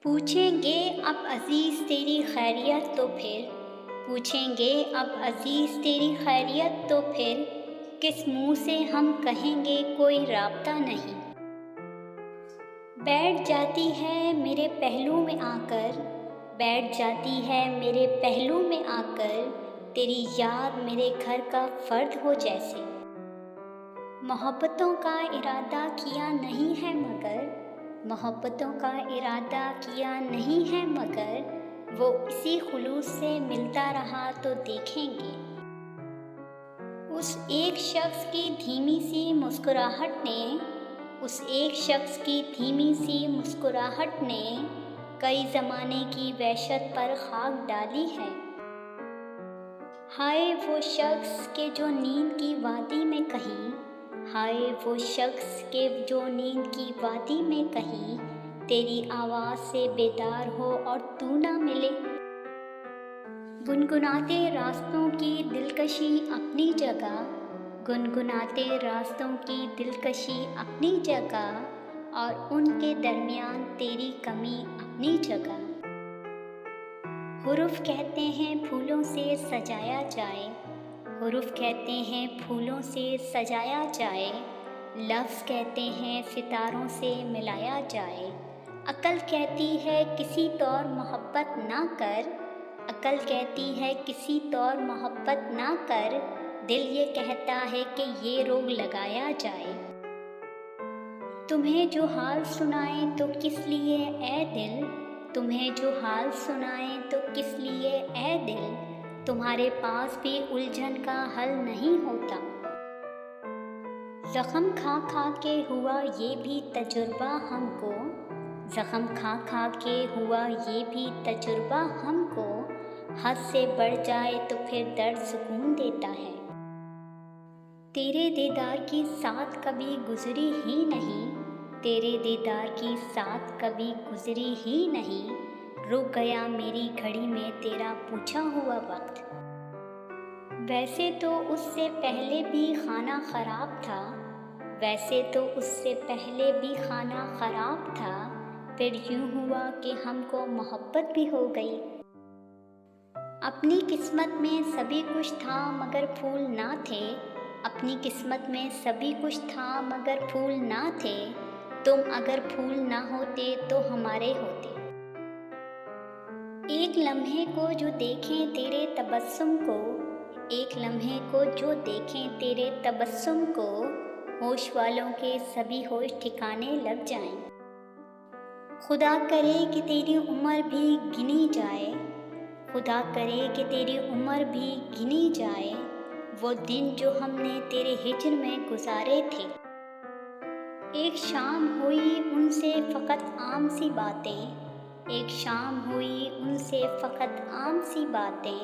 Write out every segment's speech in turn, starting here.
پوچھیں گے اب عزیز تیری خیریت تو پھر پوچھیں گے اب عزیز تیری خیریت تو پھر کس منہ سے ہم کہیں گے کوئی رابطہ نہیں۔ بیٹھ جاتی ہے میرے پہلو میں آ کر بیٹھ جاتی ہے میرے پہلو میں آ کر تیری یاد میرے گھر کا فرد ہو جیسے۔ محبتوں کا ارادہ کیا نہیں ہے مگر محبتوں کا ارادہ کیا نہیں ہے مگر وہ اسی خلوص سے ملتا رہا تو دیکھیں گے۔ اس ایک شخص کی دھیمی سی مسکراہٹ نے اس ایک شخص کی دھیمی سی مسکراہٹ نے کئی زمانے کی وحشت پر خاک ڈالی ہے۔ ہائے وہ شخص کہ جو نیند کی وادی میں کہیں ہائے وہ شخص کہ جو نیند کی وادی میں کہیں تیری آواز سے بیدار ہو اور تو نہ ملے۔ گنگناتے راستوں کی دلکشی اپنی جگہ گنگناتے راستوں کی دلکشی اپنی جگہ اور ان کے درمیان تیری کمی اپنی جگہ۔ حرف کہتے ہیں پھولوں سے سجایا جائے حرف کہتے ہیں پھولوں سے سجایا جائے لفظ کہتے ہیں ستاروں سے ملایا جائے۔ عقل کہتی ہے کسی طور محبت نہ کر عقل کہتی ہے کسی طور محبت نہ کر دل یہ کہتا ہے کہ یہ روگ لگایا جائے۔ تمہیں جو حال سنائیں تو کس لیے اے دل تمہیں جو حال سنائیں تو کس لیے اے دل تمہارے پاس بھی الجھن کا حل نہیں ہوتا۔ زخم کھا کھا کے ہوا یہ بھی تجربہ ہم کو زخم کھا کھا کے ہوا یہ بھی تجربہ ہم کو حد سے بڑھ جائے تو پھر درد سکون دیتا ہے۔ تیرے دیدار کی سات کبھی گزری ہی نہیں تیرے دیدار کی سات کبھی گزری ہی نہیں رک گیا میری گھڑی میں تیرا پوچھا ہوا وقت۔ ویسے تو اس سے پہلے بھی خانہ خراب تھا ویسے تو اس سے پہلے بھی خانہ خراب تھا پھر یوں ہوا کہ ہم کو محبت بھی ہو گئی۔ اپنی قسمت میں سبھی کچھ تھا مگر پھول نہ تھے اپنی قسمت میں سبھی کچھ تھا مگر پھول نہ تھے تم اگر پھول نہ ہوتے تو ہمارے ہوتے۔ ایک لمحے کو جو دیکھیں تیرے تبسم کو ایک لمحے کو جو دیکھیں تیرے تبسم کو ہوش والوں کے سبھی ہوش ٹھکانے لگ جائیں۔ خدا کرے کہ تیری عمر بھی گنی جائے خدا کرے کہ تیری عمر بھی گنی جائے وہ دن جو ہم نے تیرے ہجر میں گزارے تھے۔ ایک شام ہوئی ان سے فقط عام سی باتیں ایک شام ہوئی ان سے فقط عام سی باتیں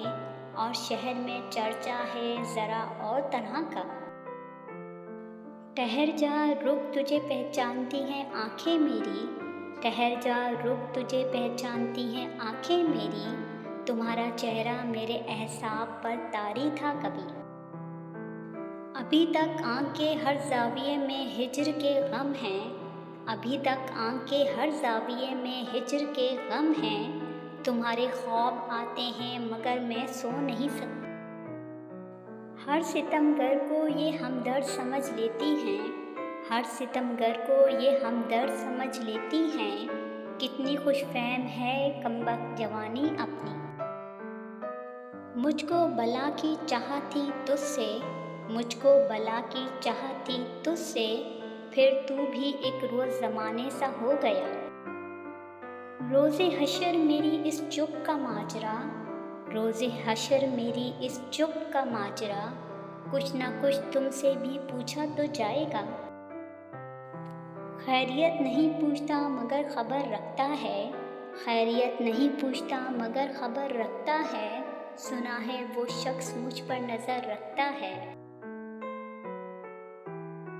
اور شہر میں چرچا ہے ذرا اور طرح کا۔ ٹھہر جا رک تجھے پہچانتی ہیں آنکھیں میری ٹھہر جا رک تجھے پہچانتی ہیں آنکھیں میری تمہارا چہرہ میرے احساب پر طاری تھا کبھی۔ ابھی تک آنکھ کے ہر زاویے میں ہجر کے غم ہیں ابھی تک آنکھ کے ہر زاویے میں ہجر کے غم ہیں تمہارے خواب آتے ہیں مگر میں سو نہیں سکتی۔ ہر ستمگر کو یہ ہمدرد سمجھ لیتی ہیں ہر ستمگر کو یہ ہمدرد سمجھ لیتی ہیں کتنی خوش فہم ہے کمبخت جوانی اپنی۔ مجھ کو بلا کی چاہت تھی تجھ سے مجھ کو بلا کی چاہت تھی تجھ سے پھر تو بھی ایک روز زمانے سا ہو گیا۔ روز حشر میری اس چپ کا ماجرا روز حشر میری اس چپ کا ماجرا کچھ نہ کچھ تم سے بھی پوچھا تو جائے گا۔ خیریت نہیں پوچھتا مگر خبر رکھتا ہے خیریت نہیں پوچھتا مگر خبر رکھتا ہے سنا ہے وہ شخص مجھ پر نظر رکھتا ہے۔